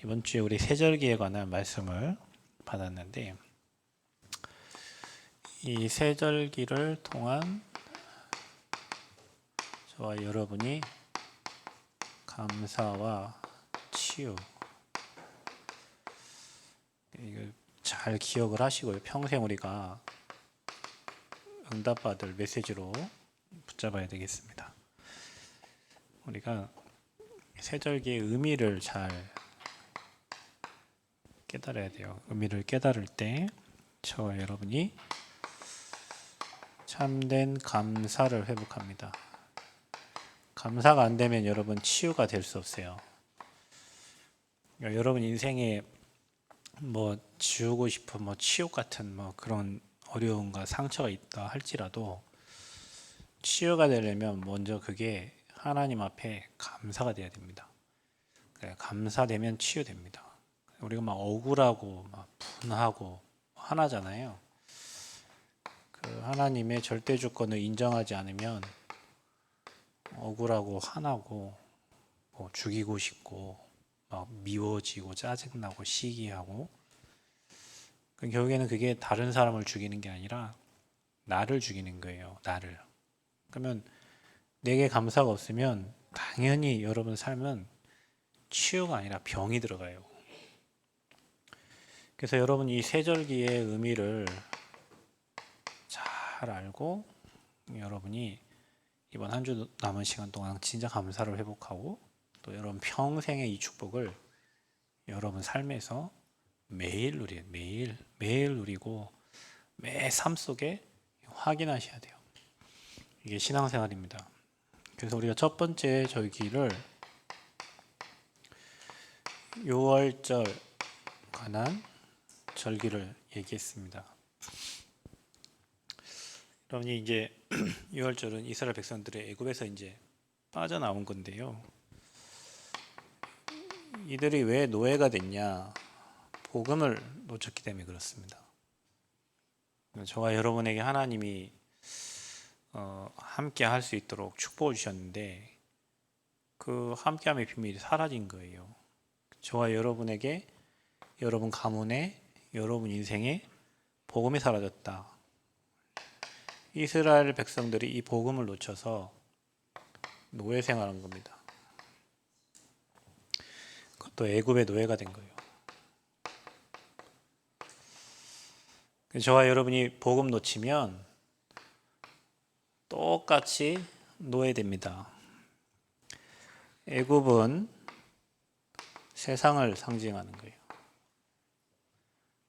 이번 주에 우리 세절기에 관한 말씀을 받았는데, 이 세절기를 통한 저와 여러분이 감사와 치유, 이걸 잘 기억을 하시고요. 평생 우리가 응답받을 메시지로 붙잡아야 되겠습니다. 우리가 세절기의 의미를 잘 깨달아야 돼요. 의미를 깨달을 때 저와 여러분이 참된 감사를 회복합니다. 감사가 안 되면 여러분 치유가 될 수 없어요. 그러니까 여러분 인생에 뭐 지우고 싶은 치욕 같은 그런 어려움과 상처가 있다 할지라도 치유가 되려면 먼저 그게 하나님 앞에 감사가 돼야 됩니다. 감사되면 치유됩니다. 우리가 억울하고 분하고 화나잖아요. 그 하나님의 절대 주권을 인정하지 않으면 억울하고 화나고 죽이고 싶고 미워지고 짜증나고 시기하고, 결국에는 그게 다른 사람을 죽이는 게 아니라 나를 죽이는 거예요. 나를. 그러면 내게 감사가 없으면 당연히 여러분 삶은 치유가 아니라 병이 들어가요. 그래서 여러분 이 세절기의 의미를 잘 알고 여러분이 이번 한 주 남은 시간 동안 진짜 감사를 회복하고, 또 여러분 평생의 이 축복을 여러분 삶에서 매일 누려요. 매일 누리고 매 삶 속에 확인하셔야 돼요. 이게 신앙생활입니다. 그래서 우리가 첫 번째 절기를 6월절 관한 절기를 얘기했습니다. 여러분이 이제 6월절은 이스라엘 백성들의 애굽에서 이제 빠져나온 건데요. 이들이 왜 노예가 됐냐? 복음을 놓쳤기 때문에 그렇습니다. 저와 여러분에게 하나님이 함께 할 수 있도록 축복을 주셨는데 그 함께함의 비밀이 사라진 거예요. 저와 여러분에게, 여러분 가문에, 여러분 인생에 복음이 사라졌다. 이스라엘 백성들이 이 복음을 놓쳐서 노예 생활한 겁니다. 그것도 애굽의 노예가 된 거예요. 저와 여러분이 복음 놓치면 똑같이 노예됩니다. 애굽은 세상을 상징하는 거예요.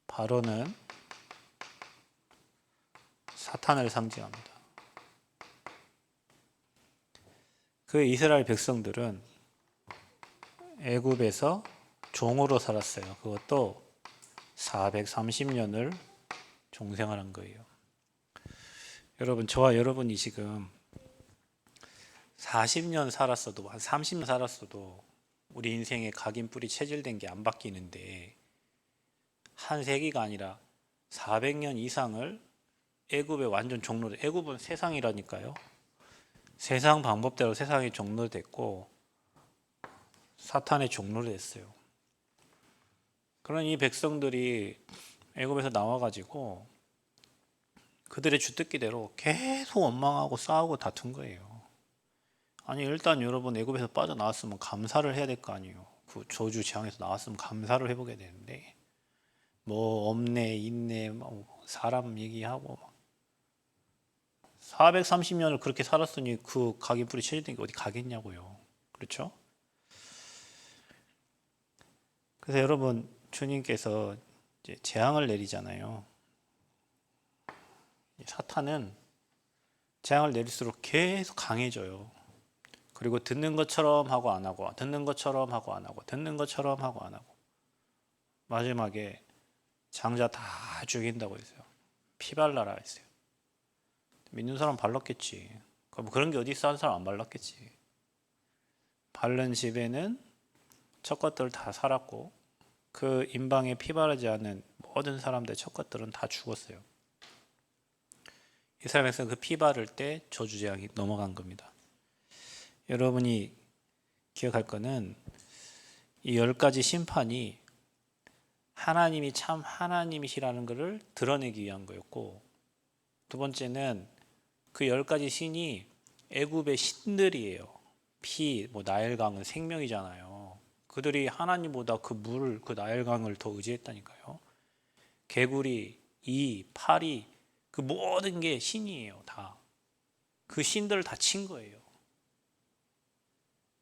바로는 사탄을 상징합니다. 그 이스라엘 백성들은 애굽에서 종으로 살았어요. 그것도 430년을 종생활한 거예요. 여러분, 저와 여러분이 지금 40년 살았어도, 한 30년 살았어도 우리 인생에 각인뿌리 체질된 게 안 바뀌는데, 한 세기가 아니라 400년 이상을 애굽의 완전 종로돼. 애굽은 세상이라니까요. 세상 방법대로 세상의 종로 됐고 사탄의 종로로 됐어요. 그런 이 백성들이 애굽에서 나와가지고 그들의 주특기대로 계속 원망하고 싸우고 다툰 거예요. 아니 일단 여러분 애굽에서 빠져나왔으면 감사를 해야 될 거 아니에요. 그 저주 재앙에서 나왔으면 감사를 해보게 되는데 없네 있네 사람 얘기하고 430년을 그렇게 살았으니 그 각인뿌리 체질된 게 어디 가겠냐고요. 그렇죠? 그래서 여러분 주님께서 이제 재앙을 내리잖아요. 사탄은 재앙을 내릴수록 계속 강해져요. 그리고 듣는 것처럼 하고 안 하고, 듣는 것처럼 하고 안 하고, 듣는 것처럼 하고 안 하고, 마지막에 장자 다 죽인다고 했어요. 피발라라 했어요. 믿는 사람 발랐겠지. 그런 게 어디 있어? 한 사람 안 발랐겠지. 바른 집에는 첫 것들 다 살았고 그 임방에 피 바르지 않은 모든 사람들의 첫 것들은 다 죽었어요. 이스라엘 백성 그 피 바를 때 저주 재앙이 넘어간 겁니다. 여러분이 기억할 거는 이 10가지 심판이 하나님이 참 하나님이시라는 것을 드러내기 위한 거였고, 두 번째는 그 10가지 신이 애굽의 신들이에요. 피, 나일강은 생명이잖아요. 그들이 하나님보다 그 물, 그 나일강을 더 의지했다니까요. 개구리, 이, 파리, 그 모든 게 신이에요. 다. 그 신들을 다 친 거예요.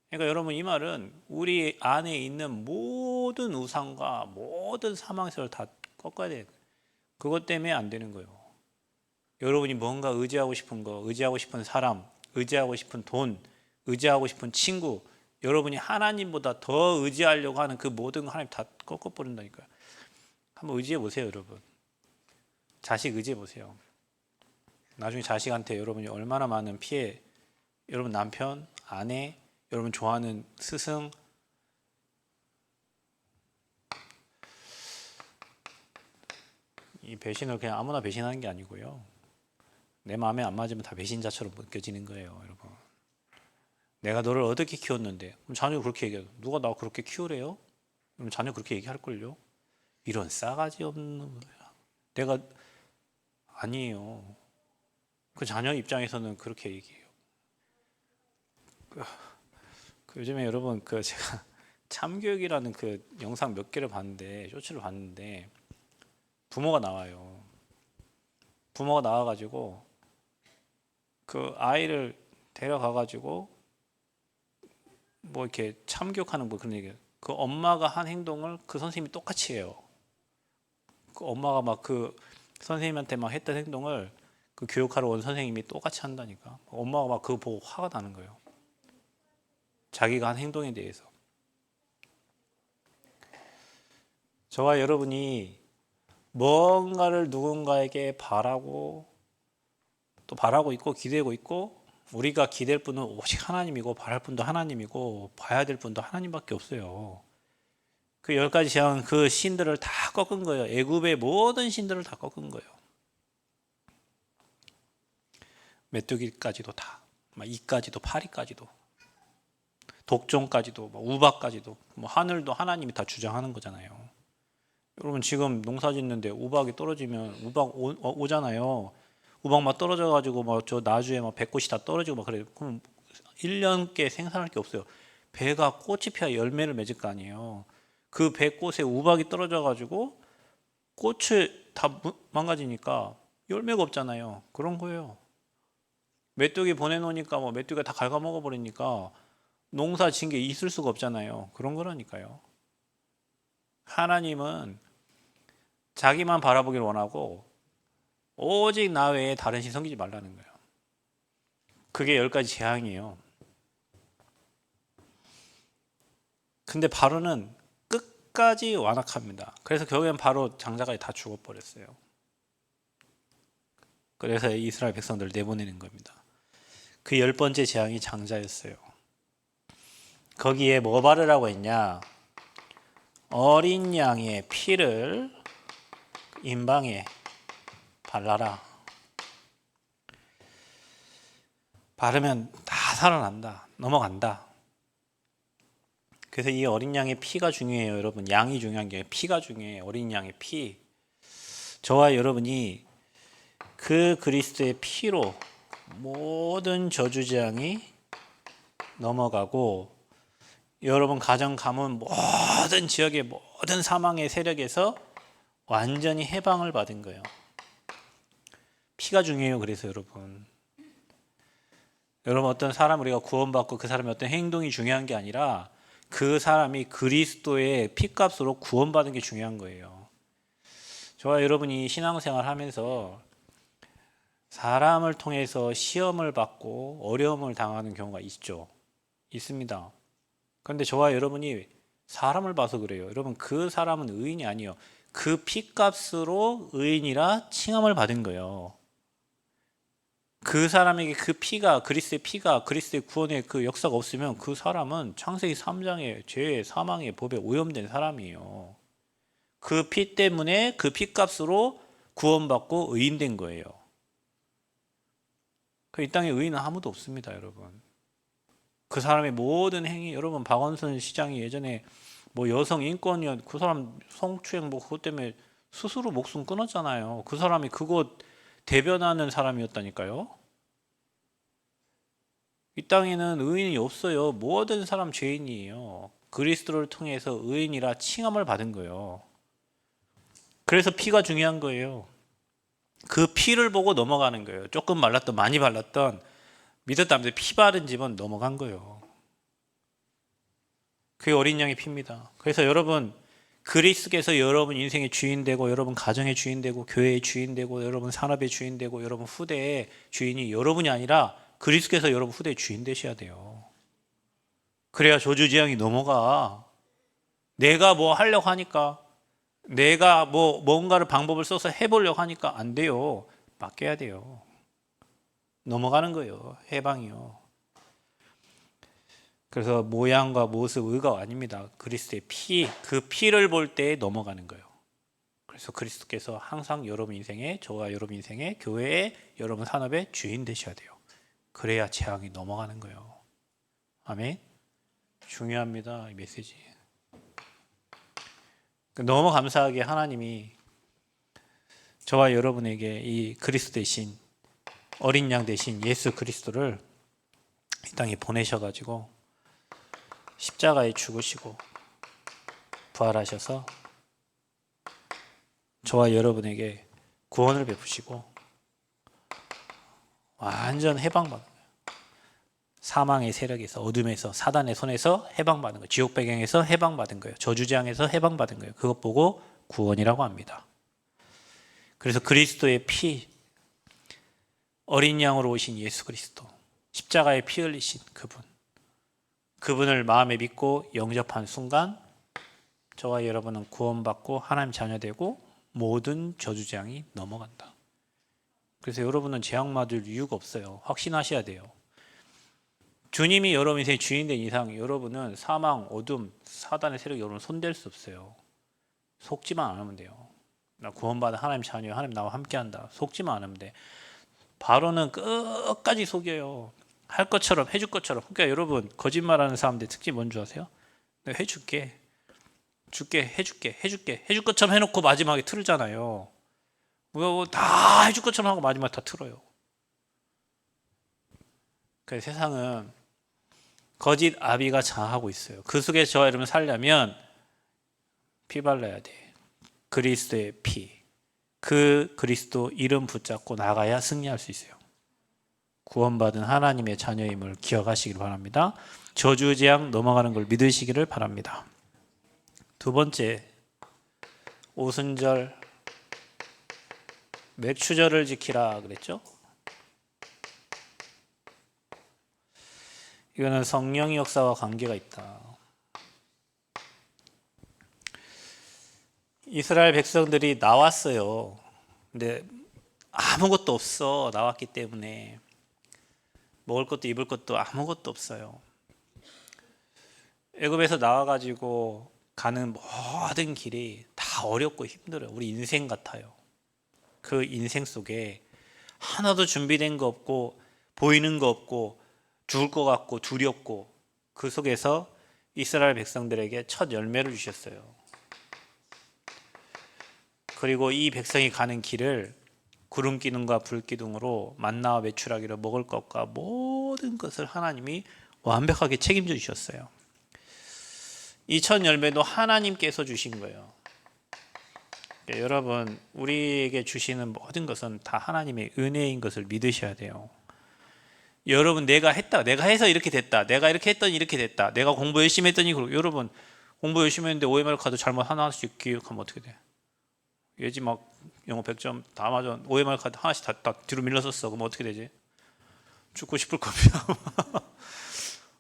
그러니까 여러분, 이 말은 우리 안에 있는 모든 우상과 모든 사망세를 다 꺾어야 돼요. 그것 때문에 안 되는 거예요. 여러분이 뭔가 의지하고 싶은 거, 의지하고 싶은 사람, 의지하고 싶은 돈, 의지하고 싶은 친구, 여러분이 하나님보다 더 의지하려고 하는 그 모든 거 하나님 다 꺾어버린다니까요. 한번 의지해 보세요, 여러분. 자식 의지해 보세요. 나중에 자식한테 여러분이 얼마나 많은 피해, 여러분 남편, 아내, 여러분 좋아하는 스승, 이 배신을 그냥 아무나 배신하는 게 아니고요. 내 마음에 안 맞으면 다 배신자처럼 느껴지는 거예요, 여러분. 내가 너를 어떻게 키웠는데, 그럼 자녀가 그렇게 얘기해요. 누가 나 그렇게 키우래요? 그럼 자녀 그렇게 얘기할걸요? 이런 싸가지 없는 거야. 내가 아니에요. 그 자녀 입장에서는 그렇게 얘기해요. 요즘에 여러분 제가 참교육이라는 그 영상 몇 개를 봤는데, 쇼츠를 봤는데 부모가 나와요. 부모가 나와가지고 그 아이를 데려가가지고 이렇게 참교육하는 그런 얘기예요. 그 엄마가 한 행동을 그 선생님이 똑같이 해요. 그 엄마가 막 그 선생님한테 막 했던 행동을 그 교육하러 온 선생님이 똑같이 한다니까. 엄마가 막 그거 보고 화가 나는 거예요. 자기가 한 행동에 대해서. 저와 여러분이 뭔가를 누군가에게 바라고 또 바라고 있고 기대고 있고, 우리가 기댈 분은 오직 하나님이고 바랄 분도 하나님이고 봐야 될 분도 하나님밖에 없어요. 그 10가지 재앙은 그 신들을 다 꺾은 거예요. 애굽의 모든 신들을 다 꺾은 거예요. 메뚜기까지도 다, 이까지도, 파리까지도, 독종까지도, 우박까지도, 하늘도 하나님이 다 주장하는 거잖아요. 여러분 지금 농사 짓는데 우박이 떨어지면 우박 오잖아요. 우박 막 떨어져가지고 저 나주에 100꽃이 다 떨어지고 막 그래요. 그럼 1년께 생산할 게 없어요. 배가 꽃이 피어 열매를 맺을 거 아니에요. 그 배꽃에 우박이 떨어져가지고 꽃이 다 망가지니까 열매가 없잖아요. 그런 거예요. 메뚜기 보내놓으니까 메뚜기가 다 갉아먹어 버리니까 농사 지은 게 있을 수가 없잖아요. 그런 거라니까요. 하나님은 자기만 바라보기를 원하고 오직 나 외에 다른 신 섬기지 말라는 거예요. 그게 10가지 재앙이에요. 근데 바로는 끝까지 완악합니다. 그래서 결국엔 바로 장자가 다 죽어버렸어요. 그래서 이스라엘 백성들을 내보내는 겁니다. 그 10번째 재앙이 장자였어요. 거기에 뭐 바르라고 했냐? 어린 양의 피를 임방에 발라라. 바르면 다 살아난다. 넘어간다. 그래서 이 어린 양의 피가 중요해요, 여러분. 양이 중요한 게 피가 중요해요. 어린 양의 피. 저와 여러분이 그 그리스도의 피로 모든 저주재앙이 넘어가고, 여러분 가정 가문 모든 지역의 모든 사망의 세력에서 완전히 해방을 받은 거예요. 피가 중요해요. 그래서 여러분 어떤 사람 우리가 구원받고 그 사람의 어떤 행동이 중요한 게 아니라 그 사람이 그리스도의 피값으로 구원받은 게 중요한 거예요. 저와 여러분이 신앙생활 하면서 사람을 통해서 시험을 받고 어려움을 당하는 경우가 있죠. 있습니다. 그런데 저와 여러분이 사람을 봐서 그래요. 여러분 그 사람은 의인이 아니에요. 그 피값으로 의인이라 칭함을 받은 거예요. 그 사람에게 그 피가, 그리스도의 피가, 그리스도의 구원의 그 역사가 없으면 그 사람은 창세기 3장의 죄의 사망의 법에 오염된 사람이에요. 그 피 때문에 그 피값으로 구원받고 의인된 거예요. 이 땅에 의인은 아무도 없습니다, 여러분. 그 사람의 모든 행위, 여러분 박원순 시장이 예전에 뭐 여성 인권이야, 그 사람 성추행 뭐 그것 때문에 스스로 목숨 끊었잖아요. 그 사람이 그거 대변하는 사람이었다니까요. 이 땅에는 의인이 없어요. 모든 사람 죄인이에요. 그리스도를 통해서 의인이라 칭함을 받은 거예요. 그래서 피가 중요한 거예요. 그 피를 보고 넘어가는 거예요. 조금 말랐던 많이 발랐던 믿었다면서 피 바른 집은 넘어간 거예요. 그게 어린 양의 피입니다. 그래서 여러분 그리스도께서 여러분 인생의 주인 되고 여러분 가정의 주인 되고 교회의 주인 되고 여러분 산업의 주인 되고 여러분 후대의 주인이 여러분이 아니라 그리스도께서 여러분 후대의 주인 되셔야 돼요. 그래야 저주지향이 넘어가. 내가 뭐 하려고 하니까 내가 뭐 뭔가를 방법을 써서 해보려고 하니까 안 돼요. 맡겨야 돼요. 넘어가는 거예요. 해방이요. 그래서 모양과 모습, 의가 아닙니다. 그리스도의 피, 그 피를 볼 때 넘어가는 거예요. 그래서 그리스도께서 항상 여러분 인생에, 저와 여러분 인생에, 교회에, 여러분 산업의 주인 되셔야 돼요. 그래야 재앙이 넘어가는 거예요. 아멘. 중요합니다. 이 메시지. 너무 감사하게 하나님이 저와 여러분에게 이 그리스도 대신 어린 양 대신 예수 그리스도를 이 땅에 보내셔가지고 십자가에 죽으시고 부활하셔서 저와 여러분에게 구원을 베푸시고 완전 해방받는 거예요. 사망의 세력에서, 어둠에서, 사단의 손에서 해방받은 거예요. 지옥 배경에서 해방받은 거예요. 저주재앙에서 해방받은 거예요. 그것 보고 구원이라고 합니다. 그래서 그리스도의 피, 어린 양으로 오신 예수 그리스도, 십자가에 피 흘리신 그분을 마음에 믿고 영접한 순간 저와 여러분은 구원받고 하나님 자녀되고 모든 저주재앙이 넘어간다. 그래서 여러분은 재앙 맞을 이유가 없어요. 확신하셔야 돼요. 주님이 여러분 인생의 주인 된 이상 여러분은 사망, 어둠, 사단의 세력 여러분 손댈 수 없어요. 속지만 않으면 돼요. 나 구원받은 하나님 자녀, 하나님 나와 함께한다. 속지만 않으면 돼. 바로는 끝까지 속여요. 할 것처럼 해줄 것처럼. 그러니까 여러분 거짓말하는 사람들 특징이 뭔지 아세요? 내가 해줄게, 해줄 것처럼 해놓고 마지막에 틀잖아요. 다 해줄 것처럼 하고 마지막에 다 틀어요. 그래서 세상은 거짓 아비가 장하고 있어요. 그 속에 저와 여러분 살려면 피 발라야 돼. 그리스도의 피. 그 그리스도 이름 붙잡고 나가야 승리할 수 있어요. 구원받은 하나님의 자녀임을 기억하시길 바랍니다. 저주재앙 넘어가는 걸 믿으시기를 바랍니다. 두 번째, 오순절 맥추절을 지키라 그랬죠? 이거는 성령의 역사와 관계가 있다. 이스라엘 백성들이 나왔어요. 근데 아무것도 없어. 나왔기 때문에 먹을 것도 입을 것도 아무것도 없어요. 애굽에서 나와가지고 가는 모든 길이 다 어렵고 힘들어요. 우리 인생 같아요. 그 인생 속에 하나도 준비된 거 없고 보이는 거 없고 죽을 것 같고 두렵고 그 속에서 이스라엘 백성들에게 첫 열매를 주셨어요. 그리고 이 백성이 가는 길을 구름 기둥과 불 기둥으로 만나와 메추라기로 먹을 것과 모든 것을 하나님이 완벽하게 책임져 주셨어요. 이 첫 열매도 하나님께서 주신 거예요. 여러분, 우리에게 주시는 모든 것은 다 하나님의 은혜인 것을 믿으셔야 돼요. 여러분, 내가 해서 이렇게 됐다. 내가 이렇게 했더니 이렇게 됐다. 내가 공부 열심히 했더니 여러분 공부 열심히 했는데 OMR 카드 잘못 하나씩 기억하면 어떻게 돼? 예지 막 영어 100점 다 맞아. OMR 카드 하나씩 다 뒤로 밀렸었어. 그럼 어떻게 되지? 죽고 싶을 겁니다.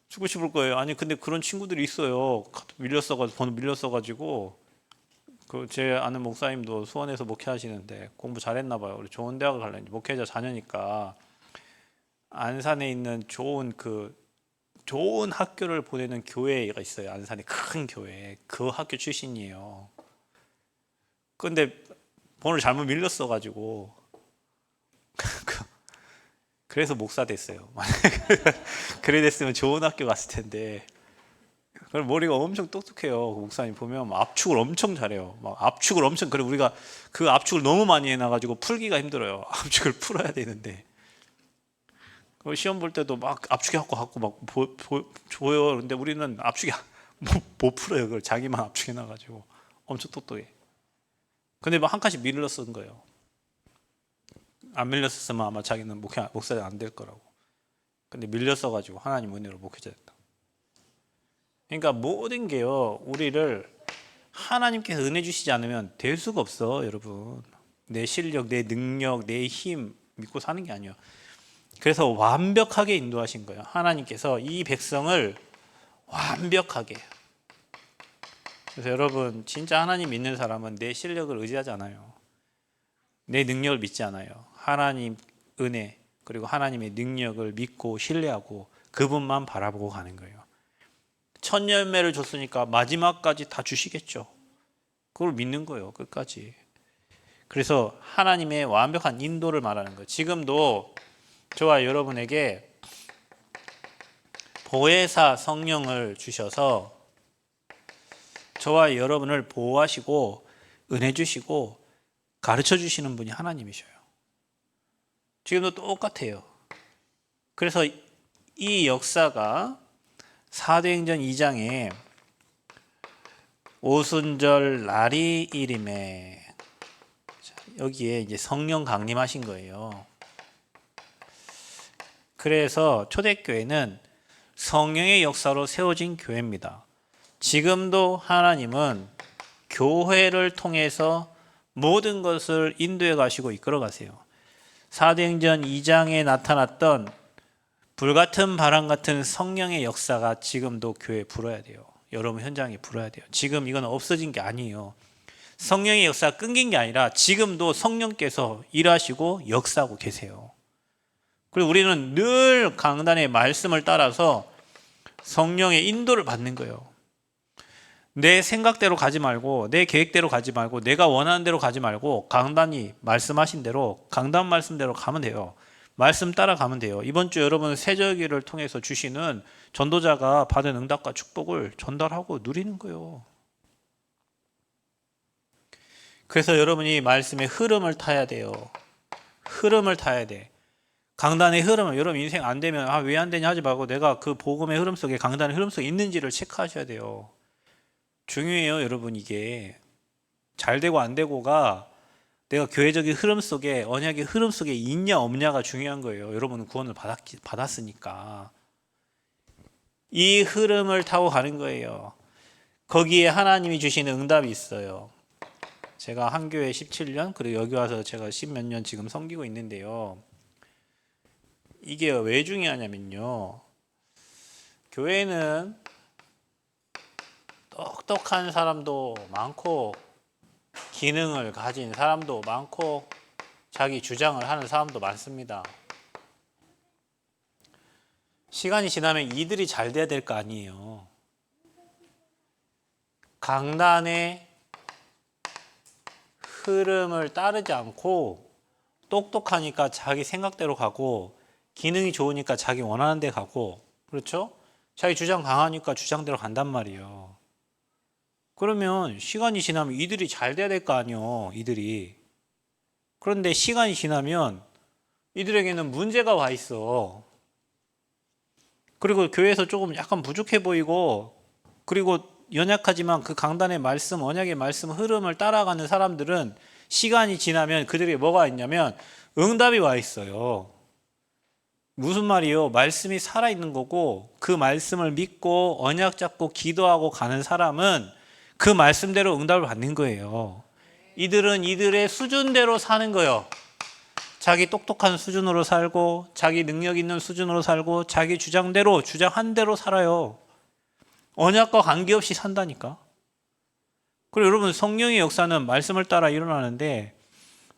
죽고 싶을 거예요. 아니 근데 그런 친구들이 있어요. 번호 밀렸어가지고 그 제 아는 목사님도 수원에서 목회하시는데 공부 잘했나 봐요. 우리 좋은 대학을 가려니 목회자 자녀니까 안산에 있는 좋은 학교를 보내는 교회가 있어요. 안산에 큰 교회. 그 학교 출신이에요. 근데 번호를 잘못 밀렸어가지고 그래서 목사 됐어요. 그래 됐으면 좋은 학교 갔을 텐데 그럼 머리가 엄청 똑똑해요. 그 목사님 보면 막 압축을 엄청 잘해요. 막 압축을 엄청, 그래 우리가 그 압축을 너무 많이 해놔가지고 풀기가 힘들어요. 압축을 풀어야 되는데. 시험 볼 때도 막 압축해갖고 막 줘요. 근데 우리는 압축이 못 풀어요. 그걸 자기만 압축해놔가지고 엄청 똑똑해. 근데 막 한 칸씩 밀러 쓴 거예요. 안 밀렸었으면 아마 자기는 목사가 안 될 거라고. 근데 밀려 써가지고 하나님 은혜로 목회자 됐다. 그러니까 모든 게요, 우리를 하나님께서 은혜 주시지 않으면 될 수가 없어, 여러분. 내 실력, 내 능력, 내 힘 믿고 사는 게 아니에요. 그래서 완벽하게 인도하신 거예요. 하나님께서 이 백성을 완벽하게. 그래서 여러분, 진짜 하나님 믿는 사람은 내 실력을 의지하지 않아요. 내 능력을 믿지 않아요. 하나님 은혜, 그리고 하나님의 능력을 믿고 신뢰하고 그분만 바라보고 가는 거예요. 천열매를 줬으니까 마지막까지 다 주시겠죠. 그걸 믿는 거예요, 끝까지. 그래서 하나님의 완벽한 인도를 말하는 거예요. 지금도 저와 여러분에게 보혜사 성령을 주셔서 저와 여러분을 보호하시고 은혜 주시고 가르쳐 주시는 분이 하나님이셔요. 지금도 똑같아요. 그래서 이 역사가 사도행전 2장에 오순절 날이 이름에 여기에 이제 성령 강림하신 거예요. 그래서 초대교회는 성령의 역사로 세워진 교회입니다. 지금도 하나님은 교회를 통해서 모든 것을 인도해 가시고 이끌어 가세요. 사도행전 2장에 나타났던 불같은 바람 같은 성령의 역사가 지금도 교회에 불어야 돼요. 여러분 현장에 불어야 돼요. 지금 이건 없어진 게 아니에요. 성령의 역사가 끊긴 게 아니라 지금도 성령께서 일하시고 역사하고 계세요. 그리고 우리는 늘 강단의 말씀을 따라서 성령의 인도를 받는 거예요. 내 생각대로 가지 말고 내 계획대로 가지 말고 내가 원하는 대로 가지 말고 강단이 말씀하신 대로 강단 말씀대로 가면 돼요. 말씀 따라가면 돼요. 이번 주 여러분 세절기를 통해서 주시는 전도자가 받은 응답과 축복을 전달하고 누리는 거예요. 그래서 여러분이 말씀의 흐름을 타야 돼요. 흐름을 타야 돼. 강단의 흐름을 여러분 인생 안 되면 왜 안 되냐 하지 말고 내가 그 복음의 흐름 속에 강단의 흐름 속에 있는지를 체크하셔야 돼요. 중요해요, 여러분. 이게 잘 되고 안 되고가 내가 교회적인 흐름 속에 언약의 흐름 속에 있냐 없냐가 중요한 거예요. 여러분은 구원을 받았으니까 이 흐름을 타고 가는 거예요. 거기에 하나님이 주시는 응답이 있어요. 제가 한 교회 17년 그리고 여기 와서 제가 10몇 년 지금 섬기고 있는데요. 이게 왜 중요하냐면요, 교회는 똑똑한 사람도 많고 기능을 가진 사람도 많고 자기 주장을 하는 사람도 많습니다. 시간이 지나면 이들이 잘 돼야 될 거 아니에요. 강단의 흐름을 따르지 않고 똑똑하니까 자기 생각대로 가고 기능이 좋으니까 자기 원하는 데 가고, 그렇죠? 자기 주장 강하니까 주장대로 간단 말이에요. 그러면 시간이 지나면 이들이 잘 돼야 될 거 아니에요, 이들이. 그런데 시간이 지나면 이들에게는 문제가 와 있어. 그리고 교회에서 조금 약간 부족해 보이고, 그리고 연약하지만 그 강단의 말씀, 언약의 말씀 흐름을 따라가는 사람들은 시간이 지나면 그들에게 뭐가 있냐면 응답이 와 있어요. 무슨 말이요? 말씀이 살아있는 거고 그 말씀을 믿고 언약 잡고 기도하고 가는 사람은 그 말씀대로 응답을 받는 거예요. 이들은 이들의 수준대로 사는 거예요. 자기 똑똑한 수준으로 살고 자기 능력 있는 수준으로 살고 자기 주장대로 주장한 대로 살아요. 언약과 관계없이 산다니까. 그리고 여러분, 성령의 역사는 말씀을 따라 일어나는데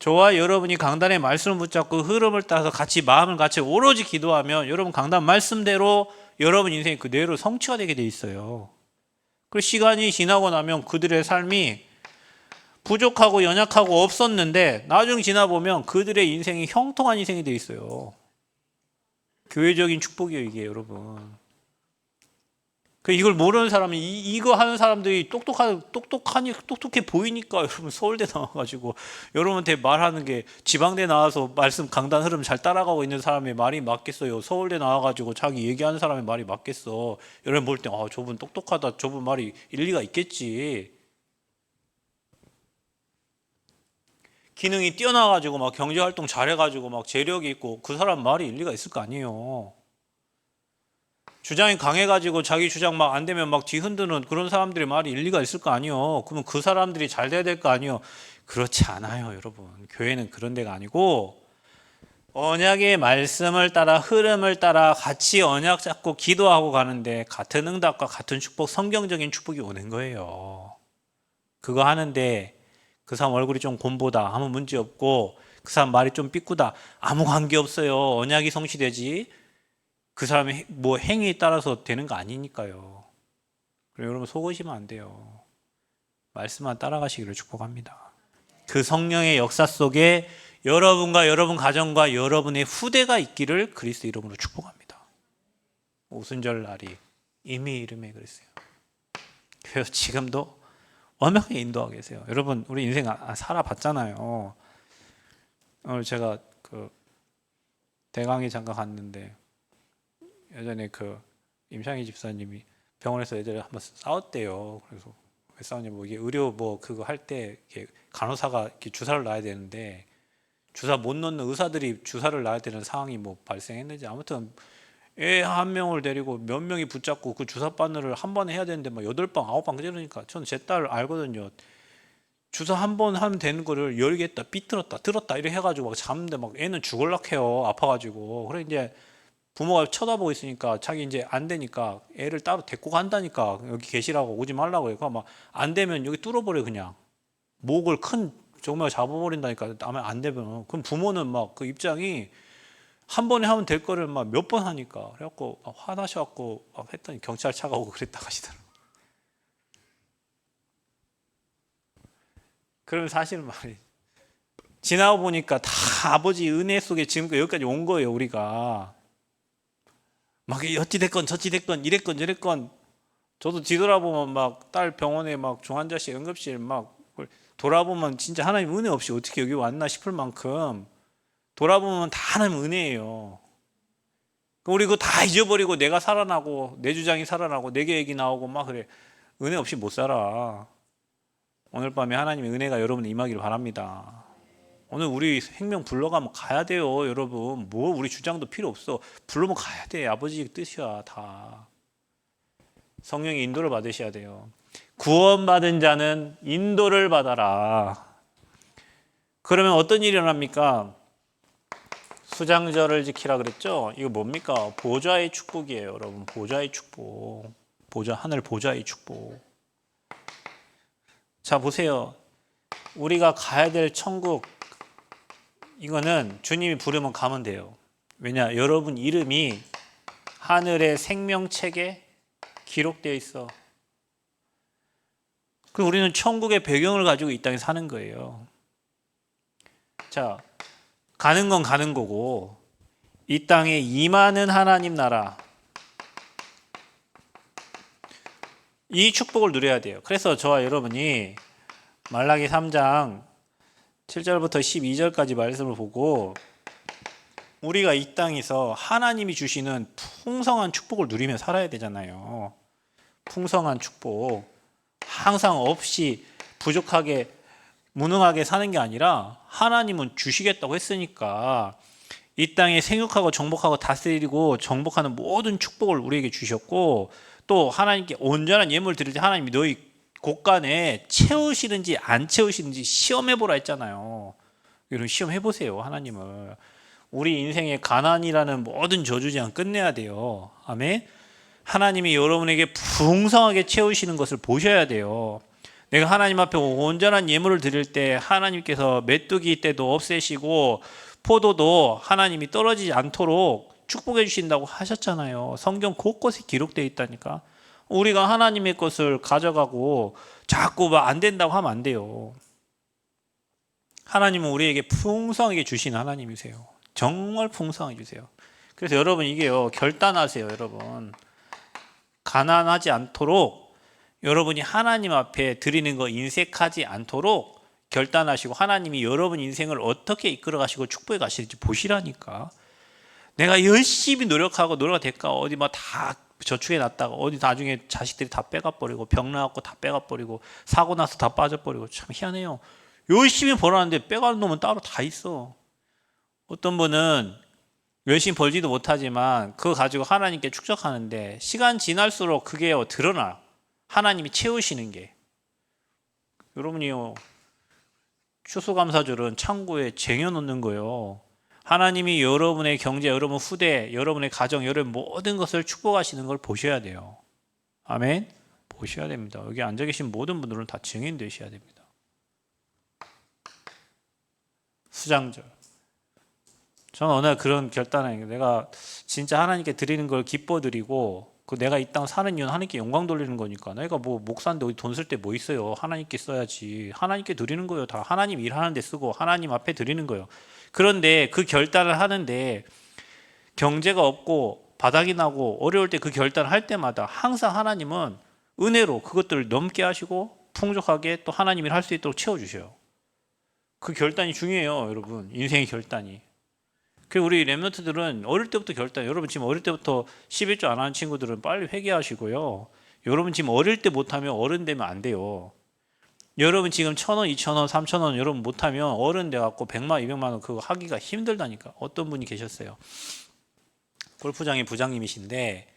저와 여러분이 강단의 말씀을 붙잡고 흐름을 따라서 같이 마음을 같이 오로지 기도하면 여러분 강단 말씀대로 여러분 인생이 그대로 성취가 되게 돼 있어요. 그리고 시간이 지나고 나면 그들의 삶이 부족하고 연약하고 없었는데 나중에 지나보면 그들의 인생이 형통한 인생이 돼 있어요. 교회적인 축복이에요, 이게 여러분. 이걸 모르는 사람이 이거 하는 사람들이 똑똑해 보이니까 여러분 서울대 나와가지고 여러분한테 말하는 게 지방대 나와서 말씀 강단 흐름 잘 따라가고 있는 사람의 말이 맞겠어요? 서울대 나와가지고 자기 얘기하는 사람의 말이 맞겠어? 여러분 볼 때 저분 똑똑하다, 저분 말이 일리가 있겠지. 기능이 뛰어나가지고 막 경제활동 잘해가지고 막 재력이 있고 그 사람 말이 일리가 있을 거 아니에요. 주장이 강해가지고 자기 주장 막 안 되면 막 뒤흔드는 그런 사람들의 말이 일리가 있을 거 아니에요. 그러면 그 사람들이 잘 돼야 될 거 아니에요. 그렇지 않아요, 여러분. 교회는 그런 데가 아니고 언약의 말씀을 따라 흐름을 따라 같이 언약 잡고 기도하고 가는데 같은 응답과 같은 축복, 성경적인 축복이 오는 거예요. 그거 하는데 그 사람 얼굴이 좀 곰보다 아무 문제 없고 그 사람 말이 좀 삐꾸다 아무 관계 없어요. 언약이 성취되지 그 사람의 뭐 행위에 따라서 되는 거 아니니까요. 그리고 여러분 속으시면 안 돼요. 말씀만 따라가시기를 축복합니다. 그 성령의 역사 속에 여러분과 여러분 가정과 여러분의 후대가 있기를 그리스도 이름으로 축복합니다. 오순절 날이 이미 이름에 그랬어요. 그래서 지금도 완벽하게 인도하고 계세요. 여러분 우리 인생 살아봤잖아요. 오늘 제가 그 대강에 잠깐 갔는데 예전에 그 임창희 집사님이 병원에서 예전에 한번 싸웠대요. 그래서 왜 싸웠냐 뭐 이게 의료 뭐 그거 할 때 간호사가 이렇게 주사를 놔야 되는데 주사 못 놓는 의사들이 주사를 놔야 되는 상황이 뭐 발생했는지 아무튼 애 한 명을 데리고 몇 명이 붙잡고 그 주사 바늘을 한 번에 해야 되는데 막 8방 9방 찌르니까 저는 제 딸 알거든요. 주사 한 번 하면 되는 거를 열겠다 삐뚤었다 들었다 이렇게 해가지고 막 잡는데 막 애는 죽을락해요. 아파가지고. 그래 이제 부모가 쳐다보고 있으니까 자기 이제 안 되니까 애를 따로 데리고 간다니까 여기 계시라고 오지 말라고 해요. 막 안 되면 여기 뚫어버려 그냥 목을 큰 정말 잡아버린다니까 아마 안 되면. 그럼 부모는 막 그 입장이 한 번에 하면 될 거를 막 몇 번 하니까 그래갖고 막 화나셔갖고 막 했더니 경찰차가 오고 그랬다고 하시더라고요. 그러면 사실은 말이 지나고 보니까 다 아버지 은혜 속에 지금까지 여기까지 온 거예요. 우리가 막 어찌됐건 저찌됐건 이랬건 저랬건 저도 뒤돌아보면 막 딸 병원에 막 중환자실 응급실 막 돌아보면 진짜 하나님 은혜 없이 어떻게 여기 왔나 싶을 만큼 돌아보면 다 하나님 은혜예요. 우리 그거 다 잊어버리고 내가 살아나고 내 주장이 살아나고 내 계획이 나오고 막 그래. 은혜 없이 못 살아. 오늘 밤에 하나님의 은혜가 여러분 임하기를 바랍니다. 오늘 우리 생명 불러가면 가야 돼요, 여러분. 뭐 우리 주장도 필요 없어. 불러면 가야 돼. 아버지 뜻이야, 다. 성령의 인도를 받으셔야 돼요. 구원받은 자는 인도를 받아라. 그러면 어떤 일이 일어납니까? 수장절을 지키라 그랬죠? 이거 뭡니까? 보좌의 축복이에요, 여러분. 보좌의 축복. 하늘 보좌의 축복. 자, 보세요. 우리가 가야 될 천국, 이거는 주님이 부르면 가면 돼요. 왜냐? 여러분 이름이 하늘의 생명책에 기록되어 있어. 그리고 우리는 천국의 배경을 가지고 이 땅에 사는 거예요. 자, 가는 건 가는 거고 이 땅에 임하는 하나님 나라, 이 축복을 누려야 돼요. 그래서 저와 여러분이 말라기 3장 7절부터 12절까지 말씀을 보고 우리가 이 땅에서 하나님이 주시는 풍성한 축복을 누리며 살아야 되잖아요. 풍성한 축복. 항상 없이 부족하게 무능하게 사는 게 아니라 하나님은 주시겠다고 했으니까 이 땅에 생육하고 정복하고 다스리고 정복하는 모든 축복을 우리에게 주셨고 또 하나님께 온전한 예물을 드릴 때 하나님이 너희 곳간에 채우시는지 안 채우시는지 시험해보라 했잖아요. 여러분 시험해보세요. 하나님을. 우리 인생의 가난이라는 모든 저주제한 끝내야 돼요. 아멘. 하나님이 여러분에게 풍성하게 채우시는 것을 보셔야 돼요. 내가 하나님 앞에 온전한 예물을 드릴 때 하나님께서 메뚜기 때도 없애시고 포도도 하나님이 떨어지지 않도록 축복해 주신다고 하셨잖아요. 성경 곳곳에 기록되어 있다니까. 우리가 하나님의 것을 가져가고 자꾸 막 안 된다고 하면 안 돼요. 하나님은 우리에게 풍성하게 주신 하나님이세요. 정말 풍성하게 주세요. 그래서 여러분 이게요, 결단하세요. 여러분 가난하지 않도록 여러분이 하나님 앞에 드리는 거 인색하지 않도록 결단하시고 하나님이 여러분 인생을 어떻게 이끌어 가시고 축복해 가실지 보시라니까. 내가 열심히 노력하고 노력한 대가 어디 막 다 저축해 놨다가 어디 나중에 자식들이 다 빼가 버리고 병 나갖고 다 빼가 버리고 사고 나서 다 빠져 버리고 참 희한해요. 열심히 벌었는데 빼가는 놈은 따로 다 있어. 어떤 분은 열심히 벌지도 못하지만 그거 가지고 하나님께 축적하는데 시간 지날수록 그게 드러나. 하나님이 채우시는 게. 여러분이요, 추수감사절은 창고에 쟁여놓는 거예요. 하나님이 여러분의 경제, 여러분 후대, 여러분의 가정, 여러분 모든 것을 축복하시는 걸 보셔야 돼요. 아멘? 보셔야 됩니다. 여기 앉아 계신 모든 분들은 다 증인 되셔야 됩니다. 수장절. 저는 어느 날 그런 결단을, 내가 진짜 하나님께 드리는 걸 기뻐 드리고, 그 내가 이 땅 사는 이유는 하나님께 영광 돌리는 거니까. 내가 뭐 목사인데 어디 돈 쓸 때 뭐 있어요? 하나님께 써야지. 하나님께 드리는 거예요. 다 하나님 일하는 데 쓰고 하나님 앞에 드리는 거예요. 그런데 그 결단을 하는데 경제가 없고 바닥이 나고 어려울 때 그 결단을 할 때마다 항상 하나님은 은혜로 그것들을 넘게 하시고 풍족하게 또 하나님이 할 수 있도록 채워주셔요. 그 결단이 중요해요, 여러분. 인생의 결단이. 그 우리 랩런트들은 어릴 때부터 결단. 여러분 지금 어릴 때부터 11조 안 하는 친구들은 빨리 회개하시고요. 여러분 지금 어릴 때 못하면 어른 되면 안 돼요. 여러분 지금 1,000원, 2,000원, 3,000원 여러분 못하면 어른 돼갖고 100만, 200만 원 그거 하기가 힘들다니까. 어떤 분이 계셨어요. 골프장의 부장님이신데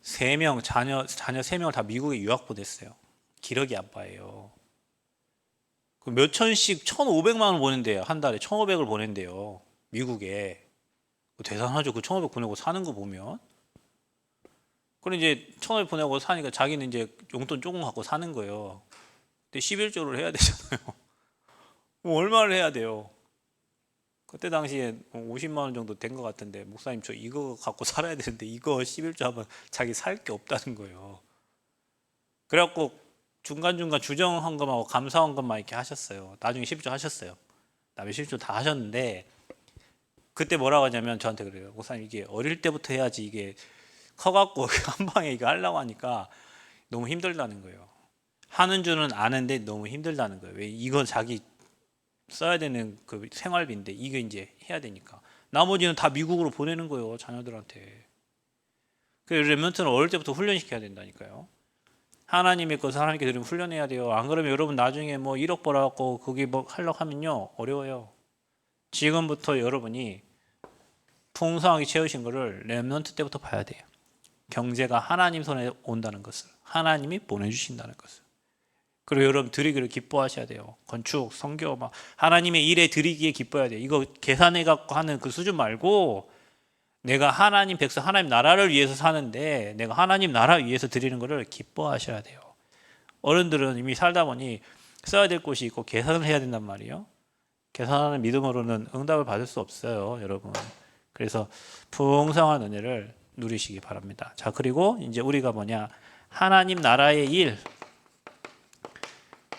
3명 자녀 3명을 다 미국에 유학 보냈어요. 기러기 아빠예요. 그 몇 천씩 1,500만 원 보낸대요. 한 달에 1,500을 보낸대요. 미국에. 대단하죠. 그 1,500 보내고 사는 거 보면. 그럼 이제 1,500 보내고 사니까 자기는 이제 용돈 조금 갖고 사는 거예요. 근데 11조를 해야 되잖아요. 뭐 얼마를 해야 돼요? 그때 당시에 50만 원 정도 된 것 같은데, 목사님 저 이거 갖고 살아야 되는데 이거 11조 하면 자기 살 게 없다는 거예요. 그래갖고 중간중간 주정한 것하고 감사한 것만 이렇게 하셨어요. 나중에 11조 하셨어요. 나중에 11조 다 하셨는데, 그때 뭐라고 하냐면 저한테 그래요. 목사님 이게 어릴 때부터 해야지 이게 커갖고 한 방에 이거 하려고 하니까 너무 힘들다는 거예요. 하는 줄은 아는데 너무 힘들다는 거예요. 왜? 이건 자기 써야 되는 그 생활비인데 이거 이제 해야 되니까. 나머지는 다 미국으로 보내는 거예요, 자녀들한테. 그래서 렘넌트는 어릴 때부터 훈련시켜야 된다니까요. 하나님의 것을 하나님께 드리면 훈련해야 돼요. 안 그러면 여러분 나중에 뭐 1억 벌어갖고 거기 뭐 하려고 하면요, 어려워요. 지금부터 여러분이 풍성하게 채우신 거를 렘넌트 때부터 봐야 돼요. 경제가 하나님 손에 온다는 것을, 하나님이 보내주신다는 것을. 그리고 여러분 드리기를 기뻐하셔야 돼요. 건축, 선교, 막 하나님의 일에 드리기에 기뻐해야 돼요. 이거 계산해 갖고 하는 그 수준 말고, 내가 하나님 백성, 하나님 나라를 위해서 사는데 내가 하나님 나라 위해서 드리는 거를 기뻐하셔야 돼요. 어른들은 이미 살다 보니 써야 될 곳이 있고 계산을 해야 된단 말이에요. 계산하는 믿음으로는 응답을 받을 수 없어요, 여러분. 그래서 풍성한 은혜를 누리시기 바랍니다. 자, 그리고 이제 우리가 뭐냐, 하나님 나라의 일,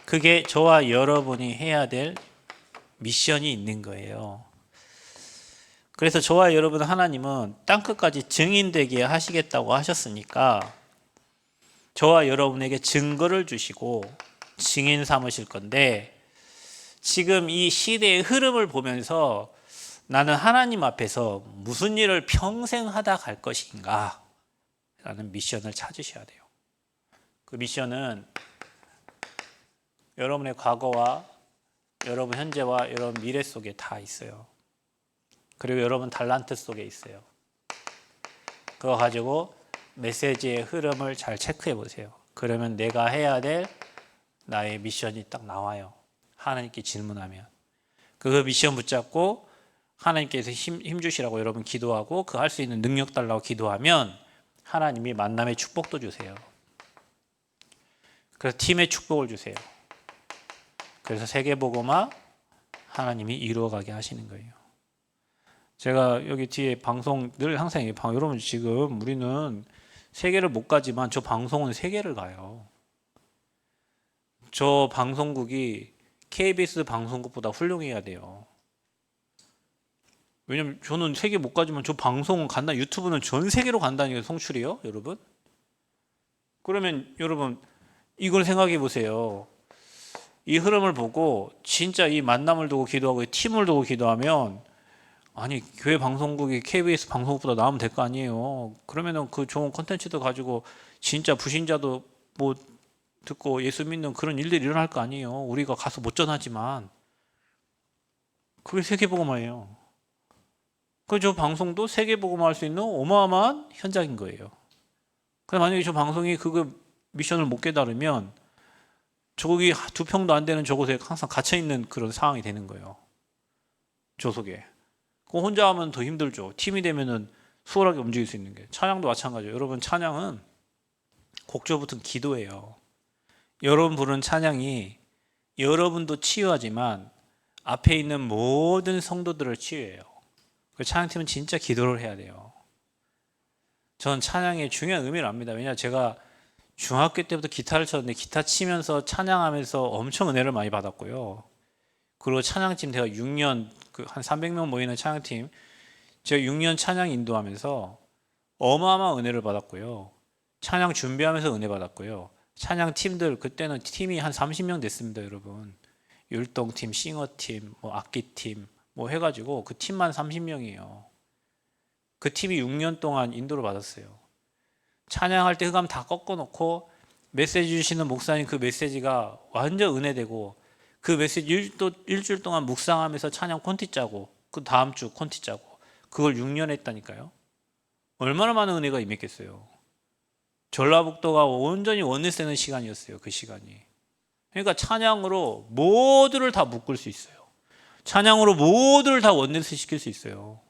그게 저와 여러분이 해야 될 미션이 있는 거예요. 그래서 저와 여러분, 하나님은 땅끝까지 증인되게 하시겠다고 하셨으니까 저와 여러분에게 증거를 주시고 증인 삼으실 건데, 지금 이 시대의 흐름을 보면서 나는 하나님 앞에서 무슨 일을 평생 하다 갈 것인가 라는 미션을 찾으셔야 돼요. 그 미션은 여러분의 과거와 여러분 현재와 여러분 미래 속에 다 있어요. 그리고 여러분 달란트 속에 있어요. 그거 가지고 메시지의 흐름을 잘 체크해 보세요. 그러면 내가 해야 될 나의 미션이 딱 나와요. 하나님께 질문하면. 그 미션 붙잡고 하나님께서 힘 주시라고 여러분 기도하고 그 할 수 있는 능력 달라고 기도하면 하나님이 만남의 축복도 주세요. 그래서 팀의 축복을 주세요. 그래서 세계복음화 하나님이 이루어가게 하시는 거예요. 제가 여기 뒤에 방송 늘 항상 여러분 지금 우리는 세계를 못 가지만 저 방송은 세계를 가요. 저 방송국이 KBS 방송국보다 훌륭해야 돼요. 왜냐면 저는 세계 못 가지만 저 방송은 간다. 유튜브는 전 세계로 간다는 게 성출이요, 여러분. 그러면 여러분 이걸 생각해 보세요. 이 흐름을 보고 진짜 이 만남을 두고 기도하고 팀을 두고 기도하면, 아니 교회 방송국이 KBS 방송국보다 나으면 될 거 아니에요. 그러면은 그 좋은 콘텐츠도 가지고 진짜 부신자도 뭐 듣고 예수 믿는 그런 일들이 일어날 거 아니에요. 우리가 가서 못 전하지만 그게 세계복음화예요. 저 방송도 세계복음화 할 수 있는 어마어마한 현장인 거예요. 근데 만약에 저 방송이 그 미션을 못 깨달으면 저기 두 평도 안 되는 저곳에 항상 갇혀 있는 그런 상황이 되는 거예요. 저 속에. 그거 혼자 하면 더 힘들죠. 팀이 되면은 수월하게 움직일 수 있는 게. 찬양도 마찬가지예요. 여러분 찬양은 곡조부터는 기도예요. 여러분 부르는 찬양이 여러분도 치유하지만 앞에 있는 모든 성도들을 치유해요. 그 찬양팀은 진짜 기도를 해야 돼요. 저는 찬양의 중요한 의미를 압니다. 왜냐 제가 중학교 때부터 기타를 쳤는데 기타 치면서 찬양하면서 엄청 은혜를 많이 받았고요. 그리고 찬양팀 제가 6년 한 300명 모이는 찬양팀 제가 6년 찬양 인도하면서 어마어마한 은혜를 받았고요. 찬양 준비하면서 은혜 받았고요. 찬양 팀들 그때는 팀이 한 30명 됐습니다, 여러분. 율동팀, 싱어팀, 뭐 악기팀 뭐 해가지고 그 팀만 30명이에요. 그 팀이 6년 동안 인도를 받았어요. 찬양할 때 흑암 다 꺾어놓고 메시지 주시는 목사님 그 메시지가 완전 은혜되고 그 메시지 일주일 동안 묵상하면서 찬양 콘티 짜고 그 다음 주 콘티 짜고 그걸 6년 했다니까요. 얼마나 많은 은혜가 임했겠어요. 전라북도가 온전히 원내 쓰는 시간이었어요. 그 시간이. 그러니까 찬양으로 모두를 다 묶을 수 있어요. 찬양으로 모두를 다 원내스 시킬 수 있어요.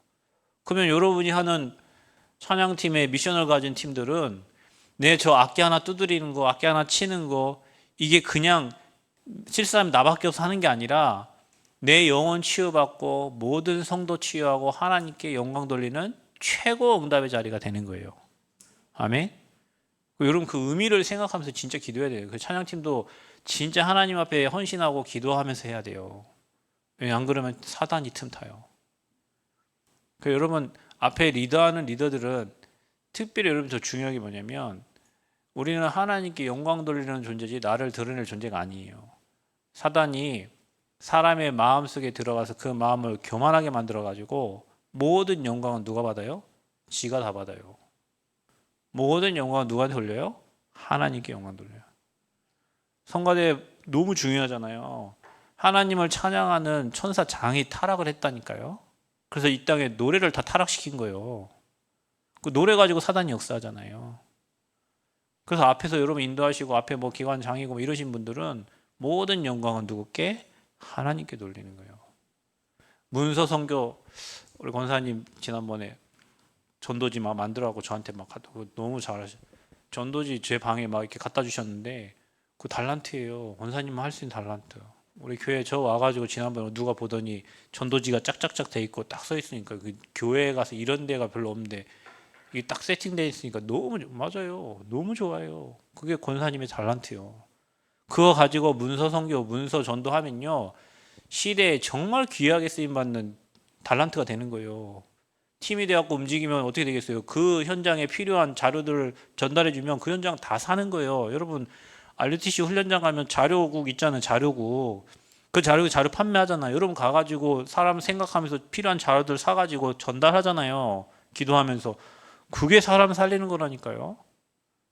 그러면 여러분이 하는 찬양팀의 미션을 가진 팀들은 저 악기 하나 두드리는 거, 악기 하나 치는 거 이게 그냥 칠 사람이 나밖에 없어 하는 게 아니라 내 영혼 치유받고 모든 성도 치유하고 하나님께 영광 돌리는 최고 응답의 자리가 되는 거예요. 아멘. 여러분 그 의미를 생각하면서 진짜 기도해야 돼요. 그 찬양팀도 진짜 하나님 앞에 헌신하고 기도하면서 해야 돼요. 안 그러면 사단이 틈타요. 여러분 앞에 리더하는 리더들은 특별히 여러분 더 중요한 게 뭐냐면 우리는 하나님께 영광 돌리는 존재지 나를 드러낼 존재가 아니에요. 사단이 사람의 마음속에 들어가서 그 마음을 교만하게 만들어가지고 모든 영광은 누가 받아요? 지가 다 받아요. 모든 영광은 누구한테 돌려요? 하나님께 영광 돌려요. 성가대 너무 중요하잖아요. 하나님을 찬양하는 천사 장이 타락을 했다니까요. 그래서 이 땅에 노래를 다 타락시킨 거예요. 그 노래 가지고 사단이 역사하잖아요. 그래서 앞에서 여러분 인도하시고 앞에 뭐 기관장이고 뭐 이러신 분들은 모든 영광은 누구께? 하나님께 돌리는 거예요. 문서 선교 우리 권사님 지난번에 전도지 막 만들어갖고 저한테 막 너무 잘하셔. 전도지 제 방에 막 이렇게 갖다 주셨는데 그 달란트예요. 권사님만 할 수 있는 달란트. 우리 교회 저 와가지고 지난번에 누가 보더니 전도지가 짝짝짝 돼 있고 딱 써 있으니까 그 교회에 가서 이런 데가 별로 없는데 이게 딱 세팅돼 있으니까 너무 맞아요. 너무 좋아요. 그게 권사님의 달란트요. 그거 가지고 문서 선교, 문서 전도하면요 시대에 정말 귀하게 쓰임 받는 달란트가 되는 거예요. 팀이 돼갖고 움직이면 어떻게 되겠어요? 그 현장에 필요한 자료들을 전달해주면 그 현장 다 사는 거예요. 여러분 RUTC 훈련장 가면 자료국 있잖아요. 자료국. 그 자료 판매하잖아요. 여러분 가가지고 사람 생각하면서 필요한 자료들 사가지고 전달하잖아요. 기도하면서. 그게 사람 살리는 거라니까요.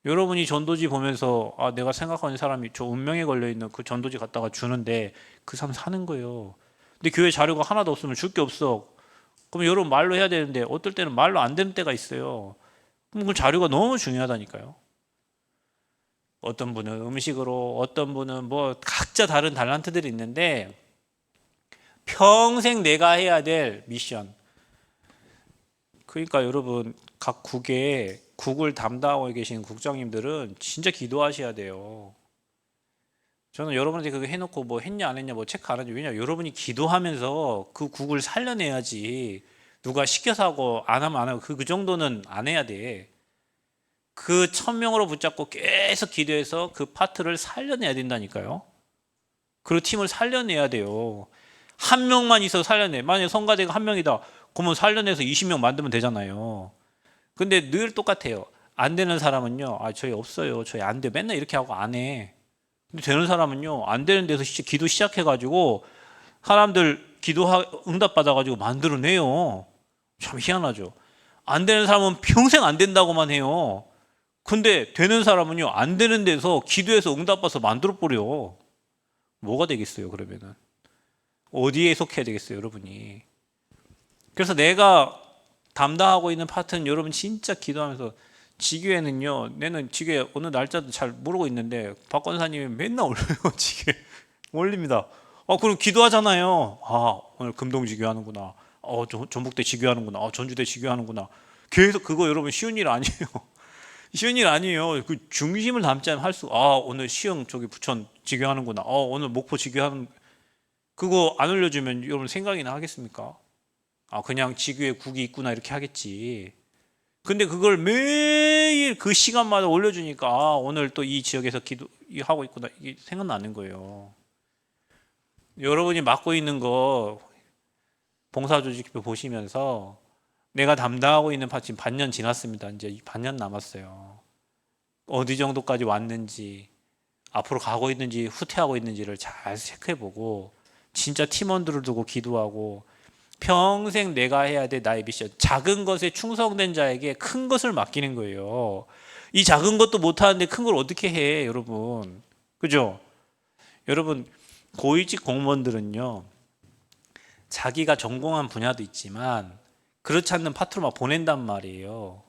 여러분이 전도지 보면서 내가 생각하는 사람이 저 운명에 걸려있는 그 전도지 갖다가 주는데 그 사람 사는 거예요. 근데 교회 자료가 하나도 없으면 줄 게 없어. 그럼 여러분 말로 해야 되는데 어떨 때는 말로 안 되는 때가 있어요. 그럼 그 자료가 너무 중요하다니까요. 어떤 분은 음식으로, 어떤 분은 뭐 각자 다른 달란트들이 있는데 평생 내가 해야 될 미션. 그러니까 여러분 각 국에 국을 담당하고 계신 국장님들은 진짜 기도하셔야 돼요. 저는 여러분한테 그거 해놓고 뭐 했냐 안 했냐 뭐 체크 안 하죠. 왜냐 여러분이 기도하면서 그 국을 살려내야지. 누가 시켜서 하고 안 하면 안 하고 그 정도는 안 해야 돼. 그 1000명으로 붙잡고 계속 기도해서 그 파트를 살려내야 된다니까요. 그리고 팀을 살려내야 돼요. 한 명만 있어도 살려내. 만약에 성가대가 한 명이다. 그러면 살려내서 20명 만들면 되잖아요. 근데 늘 똑같아요. 안 되는 사람은요, 저희 없어요. 저희 안 돼. 맨날 이렇게 하고 안 해. 근데 되는 사람은요, 안 되는 데서 기도 시작해가지고 사람들 응답 받아가지고 만들어내요. 참 희한하죠. 안 되는 사람은 평생 안 된다고만 해요. 근데 되는 사람은요, 안 되는 데서 기도해서 응답 받아서 만들어버려. 뭐가 되겠어요, 그러면은? 어디에 속해야 되겠어요, 여러분이? 그래서 내가 담당하고 있는 파트는 여러분 진짜 기도하면서 지교회는요, 내는 지교회 어느 날짜도 잘 모르고 있는데 박 권사님이 맨날 올려요. 지교회 올립니다. 그럼 기도하잖아요. 오늘 금동지교 하는구나. 전북대 지교 하는구나. 전주대 지교 하는구나. 계속 그거 여러분 쉬운 일 아니에요. 쉬운 일 아니에요. 그 중심을 담지 않으면 오늘 시흥 저기 부천 지교 하는구나. 오늘 목포 지교 하는, 그거 안 올려주면 여러분 생각이나 하겠습니까? 그냥 지교에 국이 있구나 이렇게 하겠지. 근데 그걸 매일 그 시간마다 올려주니까 오늘 또 이 지역에서 하고 있구나 이게 생각나는 거예요. 여러분이 맡고 있는 거 봉사조직표 보시면서 내가 담당하고 있는 파트 지금 반년 지났습니다. 이제 반년 남았어요. 어디 정도까지 왔는지, 앞으로 가고 있는지 후퇴하고 있는지를 잘 체크해보고 진짜 팀원들을 두고 기도하고 평생 내가 해야 돼 나의 미션. 작은 것에 충성된 자에게 큰 것을 맡기는 거예요. 이 작은 것도 못하는데 큰 걸 어떻게 해, 여러분? 그죠? 여러분, 고위직 공무원들은요, 자기가 전공한 분야도 있지만 그렇지 않는 파트로 막 보낸단 말이에요.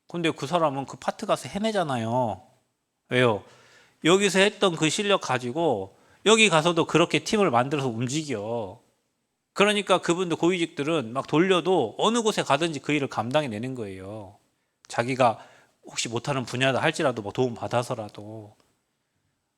근데 그 사람은 그 파트 가서 헤매잖아요. 왜요? 여기서 했던 그 실력 가지고 여기 가서도 그렇게 팀을 만들어서 움직여. 그러니까 그분들 고위직들은 막 돌려도 어느 곳에 가든지 그 일을 감당해내는 거예요. 자기가 혹시 못하는 분야다 할지라도 뭐 도움 받아서라도.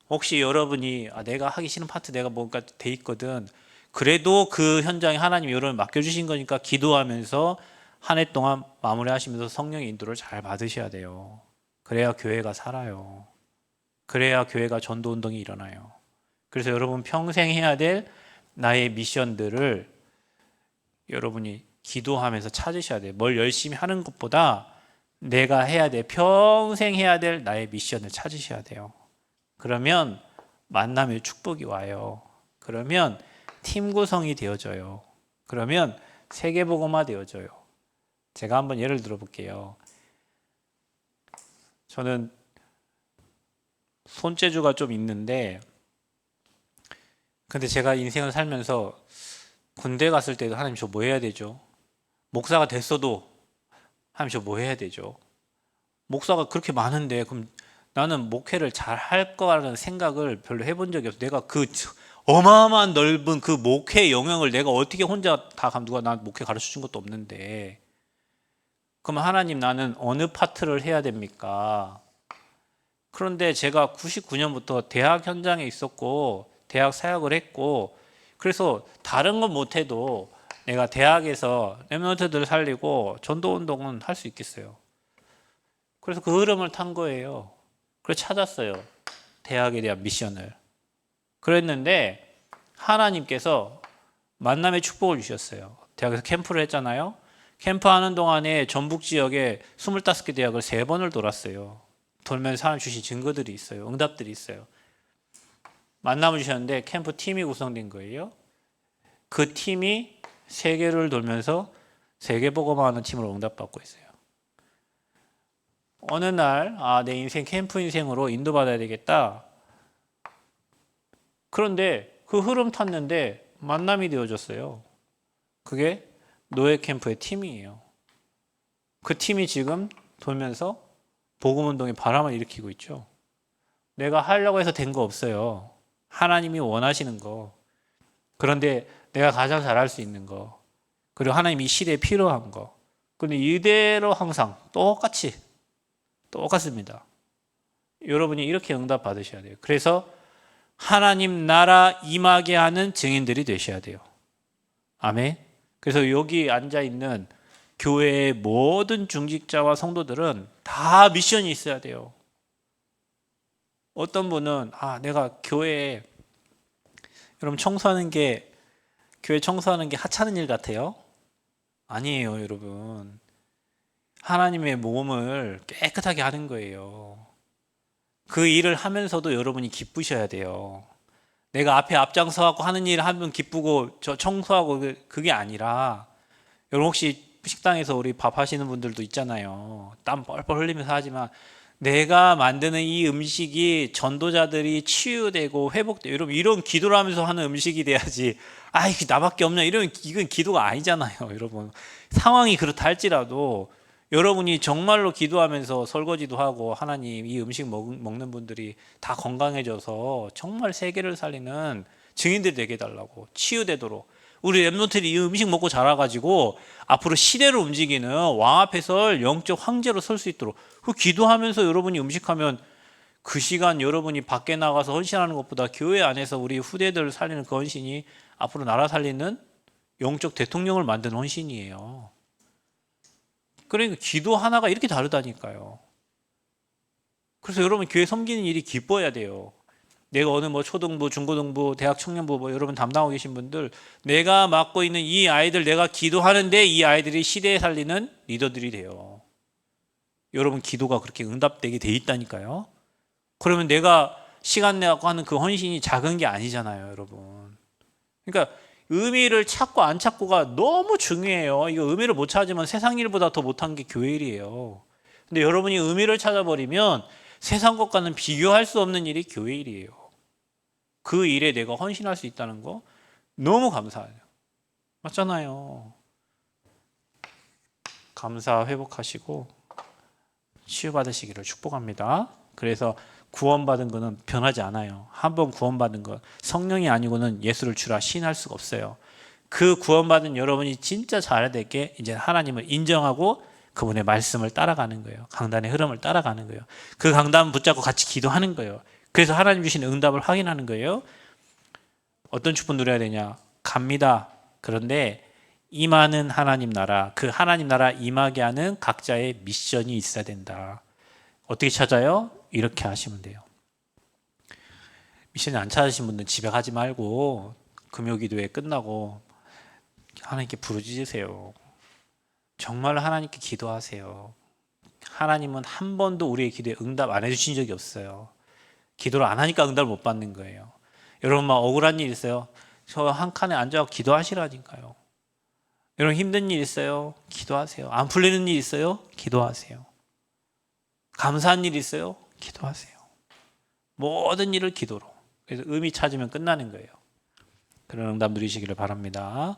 혹시 여러분이 내가 하기 싫은 파트 내가 뭔가 돼 있거든. 그래도 그 현장에 하나님이 여러분 맡겨주신 거니까 기도하면서 한 해 동안 마무리하시면서 성령의 인도를 잘 받으셔야 돼요. 그래야 교회가 살아요. 그래야 교회가 전도운동이 일어나요. 그래서 여러분 평생 해야 될 나의 미션들을 여러분이 기도하면서 찾으셔야 돼요. 뭘 열심히 하는 것보다 내가 해야 돼, 평생 해야 될 나의 미션을 찾으셔야 돼요. 그러면 만남의 축복이 와요. 그러면 팀 구성이 되어져요. 그러면 세계복음화 되어져요. 제가 한번 예를 들어 볼게요. 저는 손재주가 좀 있는데, 근데 제가 인생을 살면서 군대 갔을 때도 하나님 저 뭐 해야 되죠? 목사가 됐어도 하나님 저 뭐 해야 되죠? 목사가 그렇게 많은데 그럼 나는 목회를 잘 할 거라는 생각을 별로 해본 적이 없어. 내가 그 어마어마한 넓은 그 목회 영역을 내가 어떻게 혼자 누가 나 목회 가르쳐 준 것도 없는데, 그럼 하나님 나는 어느 파트를 해야 됩니까? 그런데 제가 99년부터 대학 현장에 있었고 대학 사역을 했고, 그래서 다른 건 못해도 내가 대학에서 렘넌트들을 살리고 전도운동은 할 수 있겠어요. 그래서 그 흐름을 탄 거예요. 그래서 찾았어요. 대학에 대한 미션을. 그랬는데 하나님께서 만남의 축복을 주셨어요. 대학에서 캠프를 했잖아요. 캠프하는 동안에 전북 지역에 25개 대학을 3번을 돌았어요. 돌면서 사람 주신 증거들이 있어요. 응답들이 있어요. 만남을 주셨는데 캠프 팀이 구성된 거예요. 그 팀이 세계를 돌면서 세계복음화하는 팀으로 응답받고 있어요. 어느 날 내 인생 캠프 인생으로 인도받아야 되겠다. 그런데 그 흐름 탔는데 만남이 되어졌어요. 그게 노예 캠프의 팀이에요. 그 팀이 지금 돌면서 복음운동의 바람을 일으키고 있죠. 내가 하려고 해서 된 거 없어요. 하나님이 원하시는 거. 그런데 내가 가장 잘할 수 있는 거. 그리고 하나님이 이 시대에 필요한 거. 근데 이대로 항상 똑같습니다. 여러분이 이렇게 응답 받으셔야 돼요. 그래서 하나님 나라 임하게 하는 증인들이 되셔야 돼요. 아멘. 그래서 여기 앉아 있는 교회의 모든 중직자와 성도들은 다 미션이 있어야 돼요. 어떤 분은 내가 교회에 여러분 교회 청소하는 게 하찮은 일 같아요? 아니에요, 여러분. 하나님의 몸을 깨끗하게 하는 거예요. 그 일을 하면서도 여러분이 기쁘셔야 돼요. 내가 앞에 앞장서 갖고 하는 일 하면 기쁘고 저 청소하고 그게 아니라, 여러분 혹시 식당에서 우리 밥 하시는 분들도 있잖아요. 땀 뻘뻘 흘리면서 하지만 내가 만드는 이 음식이 전도자들이 치유되고 회복되고, 여러분 이런 기도를 하면서 하는 음식이 돼야지. 아, 이게 나밖에 없냐, 이러면 이건 기도가 아니잖아요. 여러분 상황이 그렇다 할지라도 여러분이 정말로 기도하면서 설거지도 하고, 하나님 이 음식 먹는 분들이 다 건강해져서 정말 세계를 살리는 증인들이 되게 해달라고, 치유되도록 우리 랩노트들이 이 음식 먹고 자라가지고 앞으로 시대를 움직이는 왕 앞에 설 영적 황제로 설 수 있도록, 그 기도하면서 여러분이 음식하면 그 시간 여러분이 밖에 나가서 헌신하는 것보다 교회 안에서 우리 후대들을 살리는 그 헌신이 앞으로 나라 살리는 영적 대통령을 만드는 헌신이에요. 그러니까 기도 하나가 이렇게 다르다니까요. 그래서 여러분 교회 섬기는 일이 기뻐야 돼요. 내가 어느 뭐 초등부, 중고등부, 대학 청년부 뭐 여러분 담당하고 계신 분들, 내가 맡고 있는 이 아이들 내가 기도하는데 이 아이들이 시대에 살리는 리더들이 돼요. 여러분 기도가 그렇게 응답되게 돼 있다니까요. 그러면 내가 시간 내갖고 하는 그 헌신이 작은 게 아니잖아요, 여러분. 그러니까 의미를 찾고 안 찾고가 너무 중요해요. 이거 의미를 못 찾으면 세상 일보다 더 못한 게 교회 일이에요. 근데 여러분이 의미를 찾아버리면 세상 것과는 비교할 수 없는 일이 교회 일이에요. 그 일에 내가 헌신할 수 있다는 거 너무 감사해요. 맞잖아요. 감사 회복하시고 치유받으시기를 축복합니다. 그래서 구원받은 거는 변하지 않아요. 한번 구원받은 거, 성령이 아니고는 예수를 주라 시인할 수가 없어요. 그 구원받은 여러분이 진짜 잘해야 될 게 이제 하나님을 인정하고 그분의 말씀을 따라가는 거예요. 강단의 흐름을 따라가는 거예요. 그 강단 붙잡고 같이 기도하는 거예요. 그래서 하나님 주신 응답을 확인하는 거예요. 어떤 축복 누려야 되냐? 갑니다. 그런데 임하는 하나님 나라, 그 하나님 나라 임하게 하는 각자의 미션이 있어야 된다. 어떻게 찾아요? 이렇게 하시면 돼요. 미션이 안 찾으신 분들은 집에 가지 말고 금요기도회 끝나고 하나님께 부르짖으세요. 정말 하나님께 기도하세요. 하나님은 한 번도 우리의 기도에 응답 안 해주신 적이 없어요. 기도를 안 하니까 응답을 못 받는 거예요. 여러분 막 억울한 일 있어요? 저 한 칸에 앉아서 기도하시라니까요. 여러분 힘든 일 있어요? 기도하세요. 안 풀리는 일 있어요? 기도하세요. 감사한 일 있어요? 기도하세요. 모든 일을 기도로. 그래서 의미 찾으면 끝나는 거예요. 그런 응답 누리시기를 바랍니다.